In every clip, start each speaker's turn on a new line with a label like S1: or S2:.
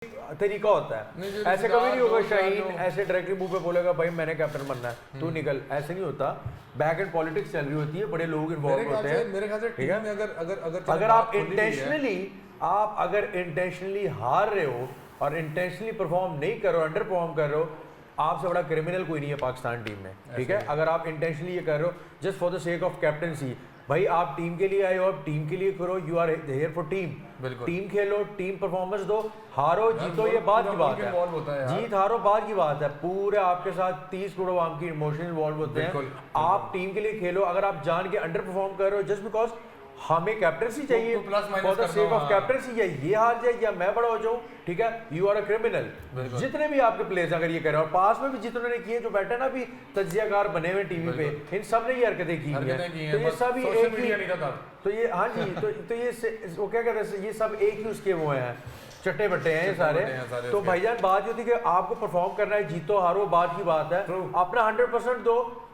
S1: तरीका होता है। ऐसे कभी नहीं होगा शाहीन ऐसे डायरेक्टली मुंह पे बोलेगा भाई मैंने कैप्टन बनना है तू निकल, ऐसे नहीं होता। बैक एंड पॉलिटिक्स चल रही होती है, बड़े लोग इन्वॉल्व होते हैं।
S2: मेरे ख्याल से टीम में
S1: अगर आप इंटेंशनली हार रहे हो और इंटेंशनली परफॉर्म नहीं कर रहे हो, अंडर परफॉर्म कर रहे हो, आपसे बड़ा क्रिमिनल कोई नहीं है पाकिस्तान टीम में, ठीक है। अगर आप इंटेंशनली ये कर रहे हो just for the sake of captaincy, भाई आप टीम के लिए आए हो, आप टीम के लिए करो, you are here for team. Team खेलो, टीम परफॉर्मेंस दो, हारो जीतो ये बात की बात है, जीत हारो बात की बात है। पूरे आपके साथ 30 करोड़ आवाम की इमोशन इन्वॉल्व होते हैं। आप टीम के लिए खेलो, अगर आप जान के अंडर परफॉर्म कर रहे हो जस्ट बिकॉज हमें कैप्टनसी चाहिए, for the sake of captaincy, या ये हार जाए या मैं बड़ा हो जाऊं, ठीक है, यू आर अ क्रिमिनल। जितने भी आपके प्लेयर्स अगर ये कर रहे हैं, और पास में भी जितने ने किए, जो बैठे ना अभी तज्जियाकार बने हुए टीवी पे, इन सब ने ये हरकतें की हैं। तो ये सब ही एक ही, तो ये हाँ जी, तो ये वो क्या कहते हैं, ये सब एक ही उसके वो हैं, चट्टे बट्टे हैं ये सारे। तो भाईजान बात ये थी कि आपको परफॉर्म करना है, जीतो हारो बात की बात है, अपना 100% दो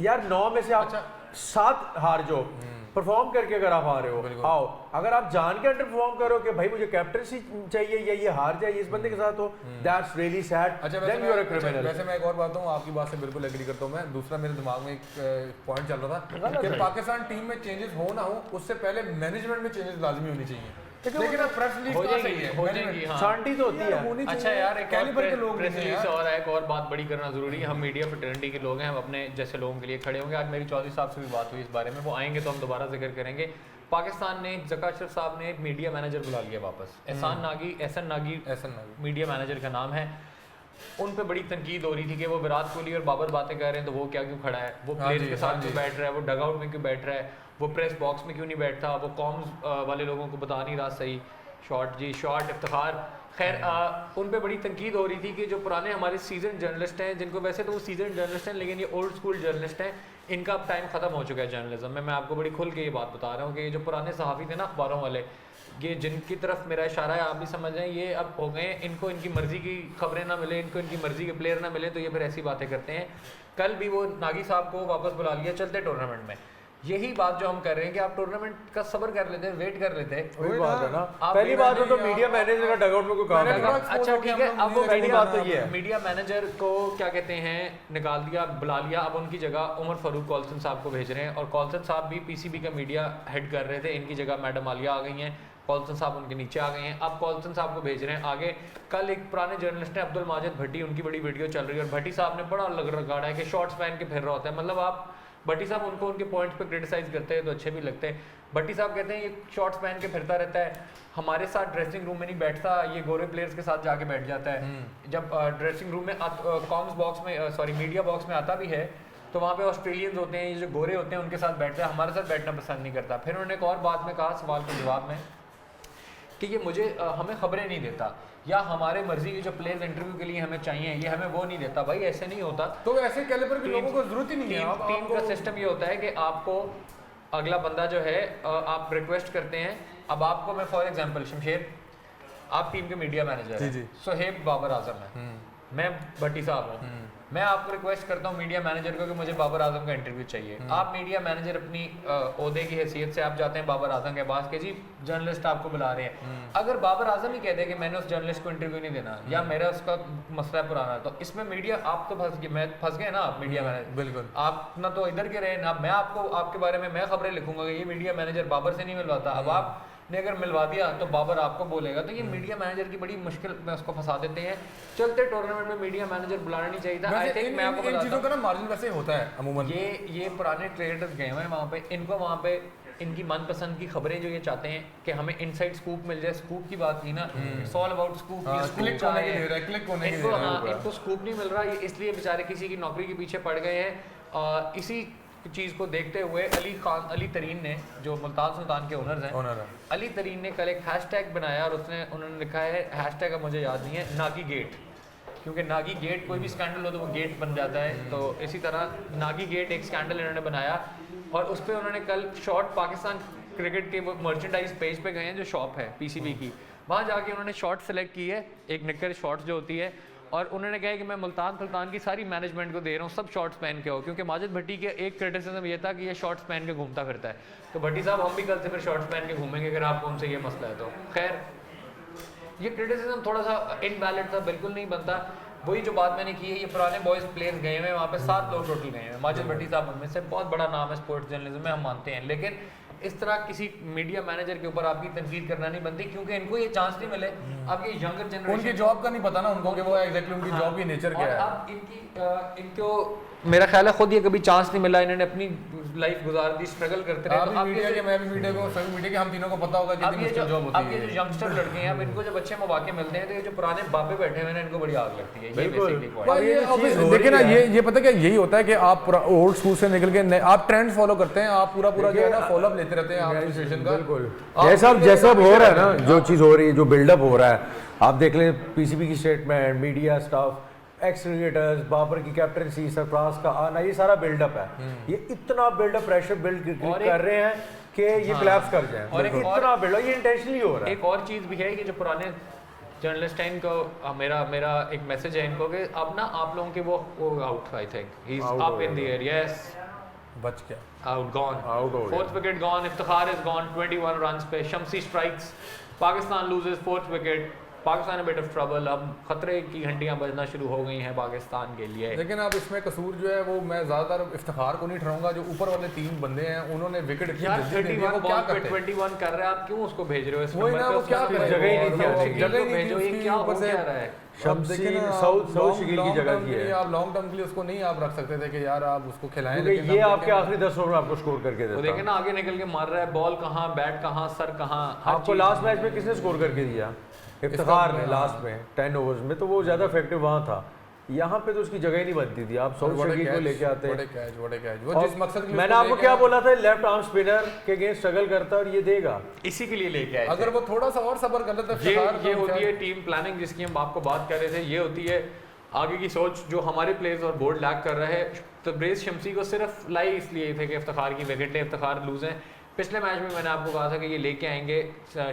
S1: यार। 9 में से आप 7 हार जो परफॉर्म करके अगर आप आ रहे हो आओ। अगर आप जान के अंडर परफॉर्म करो कि भाई मुझे कैप्टनसी चाहिए या ये हार जाए इस बंदे के साथ, हो that's really sad. Then you are a criminal.
S2: वैसे मैं एक और बात हूं, आपकी बात से बिल्कुल एग्री करता हूं मैं। दूसरा मेरे दिमाग में एक पॉइंट चल रहा था कि पाकिस्तान टीम में चेंजेस हो ना हो, उससे पहले मैनेजमेंट में चेंजेस लाजमी होनी चाहिए। लेकिन अब प्रेस रिलीज कहां सही है,
S3: हो जाएगी, हाँ
S1: शांति तो होती है।
S3: अच्छा यार, एक
S2: कैलिबर के लोग
S3: प्रेस रिलीज और एक और बात बड़ी करना जरूरी है। हम मीडिया फ्रेटर्निटी के लोग हैं, हम अपने जैसे लोगों के लिए खड़े होंगे। आज मेरी चौधरी साहब से भी बात हुई इस बारे में, वो आएंगे तो हम दोबारा जिक्र करेंगे। पाकिस्तान ने ज़का अशरफ साहब ने एक मीडिया मैनेजर बुला लिया वापस, एहसन नागी मीडिया मैनेजर का नाम है। उन पे बड़ी तनकीद हो रही थी कि वो विराट कोहली और बाबर बातें कर रहे हैं तो वो क्या क्यों खड़ा है, वो प्लेयर्स के साथ क्यों बैठ रहा है, वो डगआउट में क्यों बैठ रहा है, वो प्रेस बॉक्स में क्यों नहीं बैठता, वो कॉम्स वाले लोगों को बता नहीं रहा सही। शॉर्ट इफ्तिखार, खैर उन पे बड़ी तनकीद हो रही थी कि जो पुराने हमारे सीजन जर्नलिस्ट हैं, जिनको वैसे तो वो सीजन जर्नलिस्ट हैं लेकिन ये ओल्ड स्कूल जर्नलिस्ट हैं, इनका अब टाइम ख़त्म हो चुका है जर्नलिज्म में। मैं आपको बड़ी खुल के ये बात बता रहा हूँ कि ये जो पुराने सहाफ़ी थे ना अखबारों वाले, ये जिनकी तरफ मेरा इशारा है आप भी समझ रहे हैं, ये अब हो गए, इनको इनकी मर्ज़ी की खबरें ना मिले, इनको इनकी मर्ज़ी के प्लेयर ना मिले तो ये फिर ऐसी बातें करते हैं। कल भी वो नागी साहब को वापस बुला लिया चलते टूर्नामेंट में। यही बात जो हम कर रहे हैं कि आप टूर्नामेंट का सब्र कर लेते, वेट कर लेते।
S1: वही बात है ना, पहली बात तो मीडिया मैनेजर का डगआउट में कोई काम नहीं।
S3: अच्छा ठीक है, अब वो मीडिया मैनेजर को क्या कहते हैं निकाल दिया, बुला लिया। अब उनकी जगह उमर फारूक कौलसन साहब को भेज रहे हैं, और कौलसन साहब भी पीसीबी का मीडिया हेड कर रहे थे, इनकी जगह मैडम आलिया आ गई हैं, कौलसन साहब उनके नीचे आ गए हैं। अब कौलसन साहब को भेज रहे हैं आगे। कल एक पुराने जर्नलिस्ट है अब्दुल माजिद भट्टी, उनकी बड़ी वीडियो चल रही है और भट्टी साहब ने बड़ा लग रगाड़ा है कि शॉर्ट्स पहन के फिर रहा होता है। मतलब आप भट्टी साहब उनको उनके पॉइंट्स पे क्रिटिसाइज करते हैं तो अच्छे भी लगते हैं। भट्टी साहब कहते हैं ये शॉर्ट्स पहन के फिरता रहता है, हमारे साथ ड्रेसिंग रूम में नहीं बैठता, ये गोरे प्लेयर्स के साथ जाके बैठ जाता है। जब ड्रेसिंग रूम में कॉम्स बॉक्स में मीडिया बॉक्स में आता भी है तो वहाँ पे ऑस्ट्रेलियंस होते हैं, ये जो गोरे होते हैं उनके साथ बैठता है, हमारे साथ बैठना पसंद नहीं करता। फिर उन्होंने एक और बात में कहा सवाल के जवाब में कि ये मुझे हमें खबरें नहीं देता, या हमारे मर्जी के जो प्लेयर्स इंटरव्यू के लिए हमें चाहिए ये हमें वो नहीं देता। भाई ऐसे नहीं होता,
S2: तो ऐसे कैलिबर के लोगों को जरूरत ही नहीं है।
S3: टीम का सिस्टम ये होता है कि आपको अगला बंदा जो है आप रिक्वेस्ट करते हैं। अब आपको मैं फॉर एग्जांपल शमशेर, आप टीम के मीडिया मैनेजर हैं, सोहेब बाबर आजम है, मैं भट्टी साहब हूँ, मैं आपको रिक्वेस्ट करता हूँ मीडिया मैनेजर को कि मुझे बाबर आजम का इंटरव्यू चाहिए। आप मीडिया मैनेजर अपनी ओहदे की हैसियत से आप जाते हैं बाबर आजम के पास कि जी जर्नलिस्ट आपको बुला रहे हैं। अगर बाबर आजम ही कह दे कि मैंने उस जर्नलिस्ट को इंटरव्यू नहीं देना या मेरा उसका मसला पुराना, तो इसमें मीडिया आप तो फंस गए ना। आप मीडिया मैनेजर
S2: बिल्कुल
S3: आप ना तो इधर के रहे ना, मैं आपको आपके बारे में मैं खबरें लिखूंगा कि ये मीडिया मैनेजर बाबर से नहीं मिलवाता। अब आप ने अगर मिलवा दिया तो बाबर आपको बोलेगा, तो ये मीडिया मैनेजर की बड़ी मुश्किल में उसको फंसा देते हैं। चलते टूर्नामेंट में मीडिया मैनेजर बुलाना नहीं चाहिए था। आई थिंक मैं आपको
S2: इन चीजों का ना मार्जिन वैसे होता है अमूमन।
S3: ये पुराने क्रिएटर्स गए हुए हैं वहाँ पे, इनको वहाँ पे इनकी मनपसंद की खबरें जो ये चाहते हैं कि हमें इनसाइड स्कूप मिल जाए। स्कूप की बात की ना, इट्स ऑल अबाउट स्कूप। इनको स्कूप नहीं मिल रहा, ये इसलिए बेचारे किसी की नौकरी के पीछे पड़ गए हैं। इसी चीज़ को देखते हुए अली तरीन ने, जो मुल्तान सुल्तान के ओनर्स हैं, अली तरीन ने कल एक हैशटैग बनाया और उन्होंने लिखा है, हैशटैग अब मुझे याद नहीं है, नागी गेट। क्योंकि नागी गेट कोई भी स्कैंडल हो तो वो गेट बन जाता है, तो इसी तरह नागी गेट एक स्कैंडल इन्होंने बनाया। और उस पर उन्होंने कल शॉर्ट पाकिस्तान क्रिकेट के मर्चेंडाइज पेज पे गए हैं जो शॉप है पीसीबी की, वहाँ जाके उन्होंने शॉर्ट सेलेक्ट की है, एक निक्कर शॉर्ट्स जो होती है, और उन्होंने कहा कि मैं मुल्तान सुल्तान की सारी मैनेजमेंट को दे रहा हूँ सब शॉर्ट्स पहन के हो। क्योंकि माजिद भट्टी के एक क्रिटिसिज्म ये था कि ये शॉर्ट्स पहन के घूमता फिरता है। तो भट्टी साहब हम भी कल से फिर शॉर्ट्स पहन के घूमेंगे अगर आपको उनसे ये मसला है तो। खैर ये क्रिटिसिज्म थोड़ा सा इनवैलिड था, बिल्कुल नहीं बनता। वही जो बात मैंने की है, ये पुराने बॉयज प्लेयर्स गए हुए हैं वहाँ पे, 7 लोग टोटल गए हैं। माजिद भट्टी साहब उनमें से, बहुत बड़ा नाम है स्पोर्ट्स जर्नलिज्म में, हम मानते हैं, लेकिन इस तरह किसी मीडिया मैनेजर के ऊपर आपकी तनकीद करना नहीं बनती, क्योंकि इनको ये चांस नहीं मिले। अब ये यंगर जनरेशन,
S2: उनकी जॉब का नहीं पता ना उनको कि वो एग्जैक्टली उनकी जॉब की नेचर क्या है।
S3: अब इनको मेरा ख्याल है खुद ये कभी चांस नहीं मिला, इन्होंने अपनी लाइफ गुजार दी, स्ट्रगल करते रहे।
S2: आप मीडिया के, मैं भी मीडिया को, सभी मीडिया के, हम तीनों को पता होगा कितनी मुश्किल जॉब होती है।
S3: अब ये जो यंगस्टर लड़के हैं, अब इनको जब अच्छे मौके मिलते हैं तो ये जो पुराने बाबे बैठे हुए हैं इनको बड़ी आग लगती है। ये बेसिकली पॉइंट है।
S2: देखिए ना, ये पता क्या यही होता है कि आप ओल्ड स्कूल से निकल के आप ट्रेंड फॉलो करते हैं, आप पूरा जो है ना फॉलो अप लेते रहते हैं आप सिचुएशन का।
S1: बिल्कुल जैसा अब हो रहा है ना, जो चीज़ हो रही है, जो बिल्डअप हो रहा है, आप देख लें पीसीबी की statement, media staff, ex cricketers, Babar की कैप्टनसी, सरफराज का आना, ये सारा बिल्डअप है। ये इतना बिल्डअप प्रेशर बिल्ड कर रहे हैं कि ये कोलैप्स कर जाए, और इतना बिल्डअप, ये इंटेंशनली हो रहा है।
S3: एक और चीज़ भी है कि जो पुराने जर्नलिस्ट हैं, इनको मेरा एक मैसेज है इनको कि अब ना आप लोगों के वो out, I think he is up in the air, yes
S2: बच गया,
S3: आउट, गॉन,
S1: Out हो गया।
S3: 4th wicket gone, Iftikhar is gone 21 runs पे, Shamsi strikes, Pakistan loses 4th wicket, Pakistan bit of trouble. अब खतरे की घंटियां बजना शुरू हो गई हैं पाकिस्तान के लिए।
S2: लेकिन अब इसमें कसूर जो है वो मैं ज्यादातर इफ्तिखार को नहीं ठहराऊंगा, जो ऊपर वाले 3 बंदे हैं उन्होंने विकेट
S3: यार 31 बॉल पे 21 कर रहे हैं, आप क्यों उसको भेज रहे हो इस
S2: वही
S3: नंबर
S2: ना,
S3: पे?
S2: वो क्या
S3: उसमें
S2: करे,
S1: जगह ही नहीं थी,
S2: जगह ही नहीं
S3: भेजो,
S2: थी
S3: ये
S2: उसकी,
S3: क्या हो
S2: ऊपर से
S3: क्या रहा है?
S1: शम्सी साउथ शकील की जगह की है।
S2: आप लॉन्ग टर्म के लिए उसको नहीं आप रख सकते थे कि यार आप उसको खिलाएं,
S1: क्योंकि ये आपके आखिरी 10 ओवर में आपको स्कोर करके
S3: वो
S1: देता
S3: देखे ना आगे निकल के मार रहा है, बॉल कहाँ, बैट कहाँ, सर कहाँ, हर
S1: आपको
S3: चीज़।
S1: लास्ट मैच में किसने स्कोर करके दिया? इफ्तिखार ने लास्ट में 10 ओवर्स में, तो वो ज़्यादा इफेक्टिव वहाँ था। यहाँ पे तो उसकी जगह ही नहीं बनती थी। आप साउथ शकील को लेके आते हैं,
S2: वो जिस मकसद के लिए
S1: मैंने आपको क्या बोला था, लेफ्ट आर्म स्पिनर के अगेंस्ट स्ट्रगल करता है और ये देगा,
S3: इसी के लिए लेके आए
S2: अगर वो थोड़ा सा और सब्र कर लेता
S3: ये होती है टीम प्लानिंग जिसकी हम आपको बात कर रहे थे। ये होती है आगे की सोच जो हमारे प्लेयर्स और बोर्ड लैक कर रहा है। तो ब्रेस शम्सी को सिर्फ लाई इसलिए थे कि इफ्तिखार की विकेट है, इफ्तिखार लूज हैं। पिछले मैच में मैंने आपको कहा था कि ये लेके आएंगे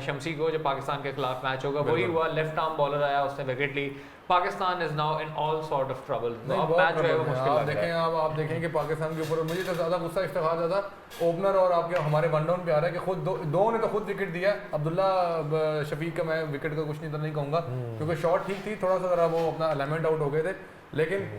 S3: शम्सी को, जब पाकिस्तान के खिलाफ मैच होगा, वही हुआ। लेफ्ट आर्म बॉलर आया, उसने विकेट ली। Pakistan is now in all sort of trouble. अब मैच जो है वो मुश्किल लग रहा है।
S2: आप देखें कि पाकिस्तान के ऊपर मुझे तो ज़्यादा गुस्सा इफ्तिखार ज़्यादा ओपनर और आपके हमारे वन डाउन पे आ रहा है कि खुद दो ने तो खुद विकेट दिया। अब्दुल्ला शफीक का मैं विकेट का कुछ नहीं कहूँगा, क्योंकि शॉट ठीक थी, थोड़ा सा ज़रा वो अपना अलाइनमेंट आउट हो गए थे, लेकिन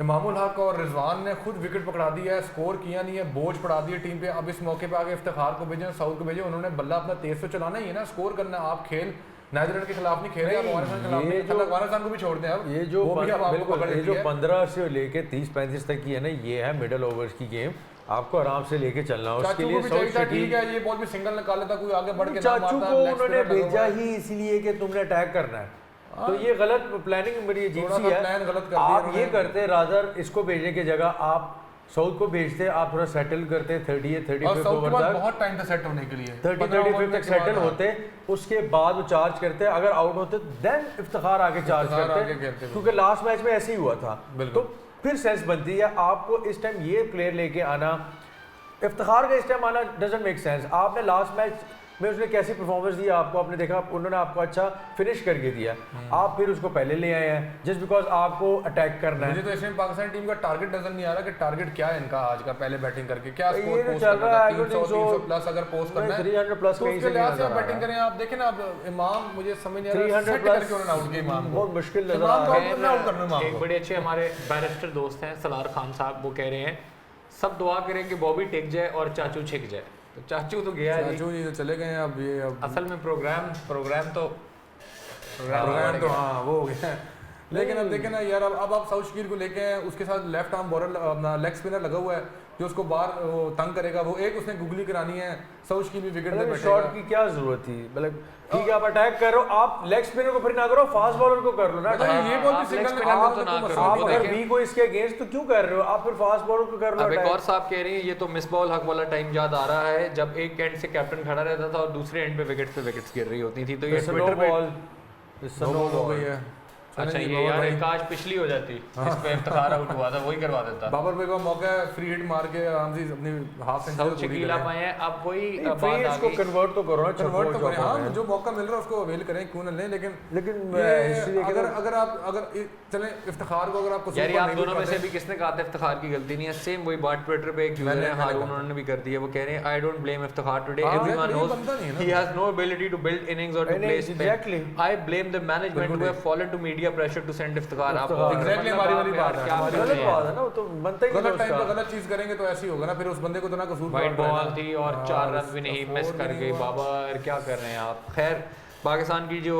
S2: इमामुल हक और रिजवान ने खुद विकेट पकड़ा दिया है, स्कोर किया नहीं है, बोझ पड़ा दिया टीम पे। अब इस मौके पे आगे इफ्तिखार को भेजें, साउथ को भेजें, उन्होंने बल्ला अपना तेज से चलाना ही है ना, स्कोर करना। आप खेल न्यूजीलैंड के खिलाफ नहीं खेले, आप अफगानिस्तान के खिलाफ नहीं, अफगानिस्तान को भी छोड़ दें। अब
S1: ये जो
S2: बिल्कुल
S1: ये जो 15 से लेके 30-35 तक की है ना, ये है मिडल ओवर्स की गेम, आपको आराम से लेके चलना है। उसके लिए साउथ शकील,
S2: ठीक है, ये बॉल भी सिंगल निकाल लेता, कोई आगे बढ़ के ना
S1: चाचू
S2: मारता,
S1: को
S2: लेग
S1: उन्होंने
S2: स्पिनर लगा
S1: भेजा
S2: हुआ है।
S1: ही इसलिए कि तुमने अटैक करना है, तो ये गलत प्लानिंग मेरी अजीब
S2: थोड़ा
S1: सी
S2: सा
S1: है।
S2: प्लान गलत कर दिया
S1: आप ये
S2: उन्होंने।
S1: करते रादर इसको भेजने की जगह आप साउथ को भेजते, आप थोड़ा सेटल करते 30-35
S2: और साउथ के
S1: ओवर
S2: बाद
S1: तक,
S2: बहुत टाइम था सेट होने के लिए,
S1: 30-35 तक सेटल होते, उसके बाद वो चार्ज करते, अगर आउट होते देन इफ्तिखार आगे चार्ज
S2: आगे
S1: करते,
S2: खेलते।
S1: क्योंकि लास्ट मैच में ऐसे ही हुआ था।
S2: बिल्कुल।
S1: तो फिर सेंस बनती है आपको इस टाइम ये प्लेयर लेके आना, इफ्तिखार का इस टाइम आना डजंट मेक सेंस। आपने लास्ट मैच में उसने कैसी परफॉर्मेंस दी आपको, आपने देखा उन्होंने आपको अच्छा फिनिश करके दिया, आप फिर उसको पहले ले आए हैं जस्ट बिकॉज आपको अटैक करना है।
S2: मुझे तो इसमें पाकिस्तान टीम का टारगेट नजर नहीं आ रहा कि टारगेट क्या है इनका आज का, पहले बैटिंग करके क्या
S1: ये
S2: स्कोर
S1: तो
S2: पोस्ट
S1: चल रहा है, I
S2: करना है,
S1: don't think
S2: 300
S1: so।
S2: प्लस अगर पोस्ट करना है
S1: 300 प्लस
S2: तो
S1: कहीं
S2: उसके
S1: से नहीं
S2: लिहाज से
S1: नजर आ
S2: बैटिंग
S1: रहा
S2: करें। आप देखें ना, अब इमाम मुझे समझ नहीं आ रहा
S1: 300
S2: सेट
S1: प्लस
S2: करके उन्होंने आउट किया इमाम को,
S1: बहुत मुश्किल नजर
S2: इमाम
S1: आ
S2: को
S1: रहा है।
S2: आउट करना इमाम
S3: एक
S2: को।
S3: बड़े अच्छे हमारे बैरिस्टर दोस्त हैं सलार खान साहब, वो कह रहे हैं सब दुआ करें कि बॉबी टिक जाए और चाचू छिक जाए। तो चाचू तो गया जी,
S2: चाचू जी तो चले गए हैं। अब ये
S3: असल में प्रोग्राम तो
S2: हाँ वो हो गया है। लेकिन अब देखें ना यार, अब आप साउथ शकील को लेके हैं, उसके साथ लेफ्ट आर्म बॉलर अपना लेग स्पिनर लगा हुआ है जो उसको बाहर वो तंग करेगा, वो एक उसने गुगली करानी है, साउथ शकील भी विकेट ले बैठेगा।
S1: शॉट की क्या जरूरत थी, मतलब ठीक है आप अटैक करो, आप लेग स्पिनर को फिर ना करो, फास्ट बॉलर को कर लो ना attack।
S2: ये बॉल भी
S3: आप
S2: सिंगल
S3: leg
S2: में
S3: spinner
S2: आप
S3: को तो ना करो।
S1: आप अगर
S3: देखें।
S1: वी को इसके अगेंस्ट तो क्यों कर रहे हो, आप फिर फास्ट बॉलर को कर लो
S3: अब एक
S1: attack।
S3: और साहब कह रही है ये तो मिस बॉल हक वाला टाइम याद आ रहा है जब एक एंड से कैप्टन खड़ा रहता था और दूसरे एंड पे विकेट्स गिर रही होती थी। तो ये
S1: It's a
S3: ट्विटर
S1: no
S3: पे
S1: ball, it's a no
S2: हो
S1: ball।
S2: गई है।
S3: अच्छा ये यार काश पिछली हो जाती इस पे इफ्तिखार आउट हुआ था वही करवा देता।
S2: बाबर भाई का मौका है, फ्री हिट मार के आराम से अपनी हाफ
S3: साउथ
S2: सेंचुरी
S3: शकील आप आए हैं, अब वही बात आ
S1: इसको
S3: गई
S1: कन्वर्ट तो करो ना,
S2: कन्वर्ट तो करें। हाँ, जो मौका मिल रहा है उसको अवेल करें, क्यों ना लें। लेकिन अगर चलें इफ्तिखार को अगर आपको
S3: यार आप दोनों में से भी किसने कहा था इफ्तिखार की गलती नहीं है? सेम वही बात ट्विटर पे एक यूजर है हारून, उन्होंने भी कर दी है। वो कह रहे हैं I don't blame Iftikhar today, everyone knows he has no ability to build innings और to play spin. I blame the management who have fallen to media pressure to send Iftikhar. आप
S2: एग्जैक्टली हमारी वाली बात है,
S1: गलत बात है ना, वो तो बनता ही
S2: गलत टाइम पे गलत चीज करेंगे तो ऐसे ही होगा ना, फिर उस बंदे को तो ना कसूर
S3: वाइट बॉल थी और 4 रन भी नहीं, मिस कर गई बाबर, क्या कर रहे हैं आप। खैर पाकिस्तान की जो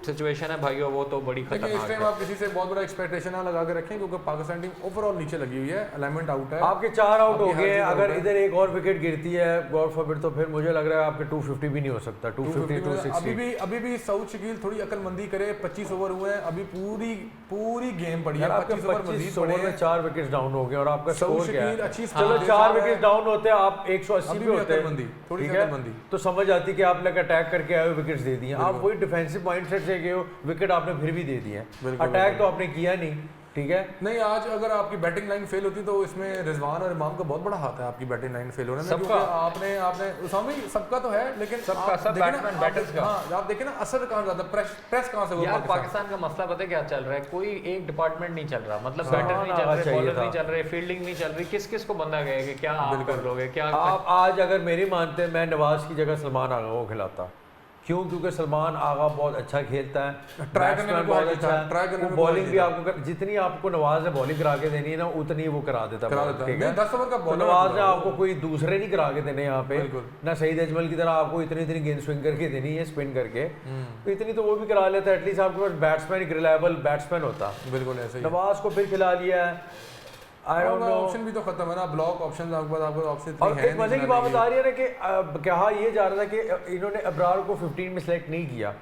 S3: सिचुएशन है भाइयों वो तो बड़ी
S2: लेकिन इस
S3: खतरनाक
S2: टाइम
S3: है।
S2: आप किसी से बहुत बड़ा एक्सपेक्टेशन ना लगा के रखें, क्योंकि पाकिस्तान टीम ओवरऑल नीचे लगी हुई है, अलाइनमेंट आउट है।
S1: आपके 4 आउट हो
S2: आपकी
S1: गए,
S2: हर चीज़
S1: अगर
S2: out है।
S1: इधर एक और विकेट गिरती है गॉड फॉरबिड, तो फिर मुझे लग रहा है आपके 250 भी नहीं हो सकता, 250 260।
S2: अभी भी सऊद शकील थोड़ी अकलमंदी करे। 25 ओवर हुए हैं, अभी पूरी गेम पड़ी है।
S1: यार आपके 25 ओवर में 4 विकेट्स डाउन हो गए और आपका
S2: सऊद
S1: स्कोर क्या
S2: शकील
S1: है?
S2: अच्छी
S1: चलो
S2: स्टार्ट
S1: 4
S2: दे
S1: विकेट
S2: रहा है।
S1: डाउन होते हैं, आप 180
S2: अभी
S1: पे
S2: भी
S1: होते हैं,
S2: अकलमंदी, थोड़ी
S1: ठीक
S2: सी
S1: है?
S2: अकलमंदी।
S1: तो समझ आती कि आपने अटैक करके आए हो, विकेट्स दे दिए। आप वही डिफेंसिव माइंडसेट से गए हो, विकेट आपने फिर भी दे दिए। अटैक तो आपने किया नहीं, ठीक है?
S2: नहीं, आज अगर आपकी बैटिंग लाइन फेल होती तो इसमें रिजवान और इमाम का बहुत बड़ा हाथ है, आपकी बैटिंग लाइन फेल होने में।
S3: सबका।
S2: क्योंकि आपने उसामा भाई सबका तो है, लेकिन
S3: सबका,
S2: आप
S3: सब
S2: देखें ना,
S3: बैट्समैन, बैटर्स का।
S2: हाँ, आप देखें ना असर कहाँ जाता है, प्रेस कहाँ से हुआ
S3: यार पाकिस्तान का मसला पता है क्या चल रहा है? कोई एक डिपार्टमेंट नहीं चल रहा, मतलब बैटर नहीं चल
S1: आना
S3: रहे,
S1: चाहिए
S3: बॉलर
S1: था।
S3: नहीं चल रहे, फील्डिंग नहीं चल रही। किस किस को बंदा गया कि क्या आप कर लोगे क्या?
S1: आप आज अगर मेरी मानते हैं, मैं नवाज की जगह सलमान आगा को खिलाता। क्यों? क्योंकि सलमान आगा बहुत अच्छा खेलता है,
S2: ट्राई करने में
S1: बहुत
S2: बहुत
S1: अच्छा है,
S2: ट्राई करने
S1: वो
S2: में
S1: बॉलिंग
S2: बहुत
S1: भी आपको जितनी आपको नवाज ने बॉलिंग करा के देनी है ना, उतनी वो करा देता है। ठीक है,
S2: 10 ओवर का
S1: तो
S2: बॉलर
S1: नवाज ने आपको कोई दूसरे नहीं करा के देने यहाँ पे
S2: बिल्कुल।
S1: ना सईद अजमल की तरह आपको इतनी गेंद स्विंग करके देनी है, स्पिन करके, तो इतनी तो वो भी करा लेता है। एटलीस्ट आपके पास बैट्समैन, एक रिलायबल बैट्समैन होता।
S2: बिल्कुल ऐसे ही।
S1: नवाज को फिर खिला लिया है, आई डोंट नो।
S2: ऑप्शन भी तो खत्म है ना, ब्लॉक ऑप्शन आपके पास, आपके ऑप्शन
S1: और एक मजे की बात आ रही है ना कि कहा ये जा रहा था कि इन्होंने अबरार को 15 में सेलेक्ट नहीं किया,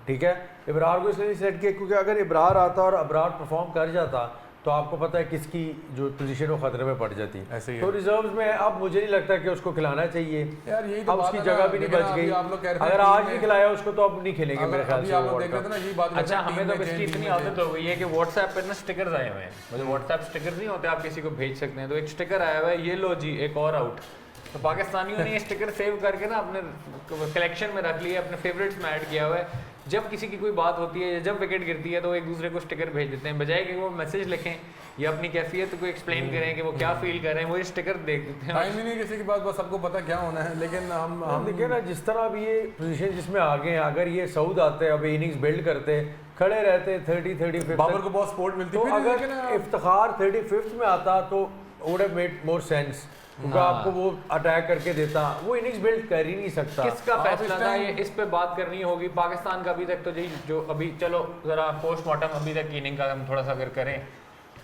S1: ठीक है? इब्रार को इसलिए नहीं सेलेक्ट किया क्योंकि अगर इब्रार आता और अबरार परफॉर्म कर जाता तो आपको पता है किसकी जो पोजीशन वो खतरे में पड़ जाती।
S2: ऐसे ही
S1: तो रिजर्व्स में अब मुझे नहीं लगता कि उसको खिलाना चाहिए
S2: यार, यही तो
S1: अब
S2: बात
S1: उसकी
S2: है
S1: जगह
S2: ना,
S1: भी नहीं
S2: लेकिन
S1: बच गई।
S2: आप लोग कह रहे थे
S1: अगर
S2: टीम
S1: आज
S2: में-
S1: नहीं खिलाया उसको तो अब नहीं खेलेंगे मेरे ख्याल
S2: अभी
S1: से
S2: आप
S1: वो
S2: लोग
S1: वर्ल्ड
S2: देख रहे थे
S1: कप।
S2: ना, यही बात
S3: अच्छा
S2: टीम
S3: हमें तो
S2: में
S3: इसकी
S2: change,
S3: इतनी
S2: टीम में
S3: आदत हो गई है कि व्हाट्सएप पे ना स्टिकर्स आए हुए हैं, मतलब व्हाट्सएप स्टिकर्स नहीं होते, आप किसी को भेज सकते हैं। तो एक स्टिकर आया हुआ है, ये लो जी एक और आउट। तो पाकिस्तानियों ने ये स्टिकर सेव करके ना अपने कलेक्शन में रख लिया, अपने फेवरेट्स में ऐड किया हुआ है। जब किसी की कोई बात होती है, जब विकेट गिरती है, तो एक दूसरे को स्टिकर भेज देते हैं, बजाय कि वो मैसेज लिखें या अपनी कैफियत को एक्सप्लेन करें कि वो क्या फील कर रहे हैं, वो ये स्टिकर देख देते हैं।
S2: टाइम ही नहीं किसी की बात, बस सबको पता क्या होना है। लेकिन हम
S1: देखिए ना, जिस तरह अब ये पोजीशन जिसमें आ गए हैं, अगर ये सऊद आते अब इनिंग्स बिल्ड करते, खड़े रहते 30-35,
S2: बाबर को बहुत सपोर्ट मिलती
S1: तो
S2: फिर
S1: अगर
S2: लेकिन
S1: इफ्तिखार 35th में आता तो would have made more sense, क्योंकि आपको वो अटैक करके देता। वो इनिंग्स बिल्ड कर ही नहीं सकता।
S3: किसका
S2: आप
S3: फैसला
S2: इस
S3: था
S2: टाइम-
S3: ये, इस पे बात करनी होगी। पाकिस्तान का अभी तक तो जी जो अभी चलो जरा पोस्टमार्टम अभी तक की इनिंग का हम थोड़ा सा अगर करें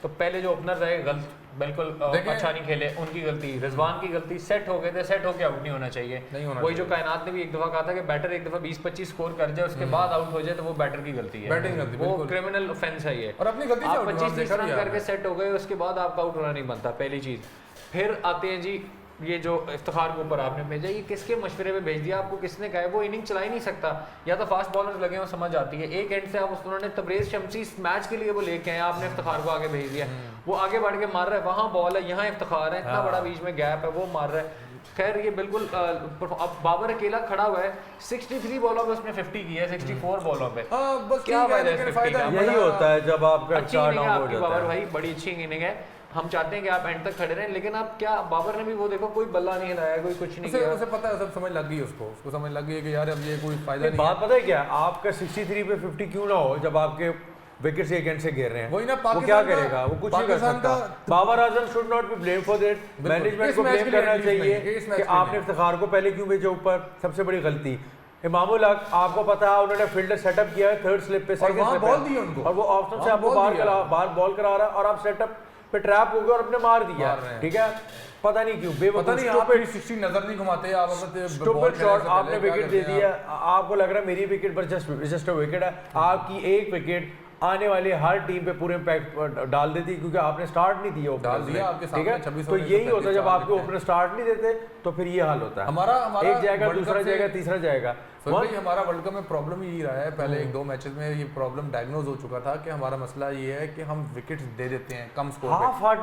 S3: तो पहले जो ओपनर रहे गलत, बिल्कुल
S2: देखिए-
S3: अच्छा नहीं खेले, उनकी गलती, रिजवान की गलती। सेट हो गए थे, सेट होके आउट नहीं होना चाहिए।
S2: नहीं होना
S3: वही जो कायनात ने भी एक दफा कहा था कि बैटर एक दफा 20-25 स्कोर कर जाए उसके बाद आउट हो जाए तो वो बैटर की गलती है,
S2: बैटिंग गलती,
S3: वो
S2: बिल्कुल।
S3: क्रिमिनल ऑफेंस है ये।
S2: और अपनी गलती से
S3: आप
S2: out हुआ,
S3: 25-30
S2: देखा भी
S3: रन
S2: है
S3: करके सेट हो गए, उसके बाद आपका आउट होना नहीं बनता, पहली चीज। फिर आते हैं जी ये जो इफ्तिखार के ऊपर आपने भेजा, ये किसके मशवरे पे भेज दिया? आपको किसने कहा है? वो इनिंग चला ही नहीं सकता। या तो फास्ट बॉलर लगे हो, समझ आती है। एक एंड से आप उन्होंने तबरेज शमसी इस मैच के लिए वो लेके आए, आपने इफ्तिखार को आगे भेज दिया, वो आगे बढ़ के मार रहा है, वहाँ बॉल है, यहाँ इफ्तिखार है, इतना बड़ा बीच में गैप है, वो मार रहा है। खैर ये बिल्कुल अब बाबर अकेला खड़ा हुआ है, 63 बॉलों पे उसने 50 किया है, 64 बॉलों पे।
S2: बस
S3: क्या
S2: ठीक है,
S3: फायदा है
S2: लेकिन
S3: 50
S2: फायदा
S3: का?
S1: यही होता है जब आपका
S3: अच्छी
S1: चार
S3: इनिंग है
S1: डाउन हो
S3: आपकी
S1: जाता
S3: बाबर
S1: है।
S3: भाई, बड़ी अच्छी इनिंग है। हम चाहते हैं कि आप एंड तक खड़े रहें, लेकिन आप क्या, बाबर ने भी वो देखो कोई बल्ला नहीं हिलाया, कोई कुछ नहीं किया।
S2: उसे पता है, सब समझ लग गई उसको समझ लग गई है कि यार अब ये कोई फायदा नहीं
S1: बात पता है क्या, आपका 63 पे 50 क्यों ना हो जब आपके विकेट एक एंड से गिर रहे हैं?
S2: वही ना,
S1: वो क्या
S2: पाकिस्तान का-
S1: करेगा? वो कुछ नहीं कर
S2: पाकिस्तान
S1: सकता।
S2: का-
S1: Babar Azam should not be blame for that. Management
S2: इस
S1: को
S2: मैच
S1: ब्लेम
S2: के लिए
S1: करना
S2: at least
S1: चाहिए
S2: नहीं, इस मैच
S1: कि
S2: के लिए
S1: आपने इफ्तिखार को पहले क्यों भेजा ऊपर, सबसे बड़ी गलती। इमामुल हक, आपको पता है उन्होंने फील्डर सेटअप किया है थर्ड स्लिप पे,
S2: और वहाँ
S1: सेकंड
S2: बॉल
S1: स्लिप
S2: दी
S1: पे,
S2: उनको,
S1: और वो ऑप्शन से
S2: वहाँ
S1: आपको
S2: बॉल दिया।
S1: बाहर बॉल करा रहा है और आप सेटअप पे ट्रैप हो गए और अपने मार दिया,
S2: मार रहे हैं।
S1: ठीक है? पता नहीं क्यों,
S2: पता नहीं, आप 360 नजर नहीं घुमाते आप,
S1: स्टूपिड शॉट, आपने विकेट दे दिया। आपको लग रहा है मेरी विकेट पर जस्ट अ विकेट है, आपकी एक विकेट आने वाली हर टीम पे पूरे इम्पैक्ट डाल देती, क्योंकि आपने स्टार्ट नहीं दिया
S2: डाल
S1: ओपनर्स
S2: दिया
S1: में,
S2: आपके
S1: ठीक है?
S2: सामने 26
S1: तो
S2: ओवर में
S1: यही होता है जब
S2: 35
S1: आपके ओपनर स्टार्ट नहीं देते तो फिर ये हाल होता है,
S2: हमारा
S1: एक जाएगा
S2: वर्ल्ड
S1: दूसरा
S2: कप से-
S1: जाएगा तीसरा जाएगा।
S2: फिर भाई हमारा वर्ल्ड कप में प्रॉब्लम यही रहा है, पहले 1-2 मैचेस में ये प्रॉब्लम डायग्नोज हो चुका था कि हमारा मसला ये है कि हम विकेट्स दे देते हैं कम स्कोर पे।
S1: हाफ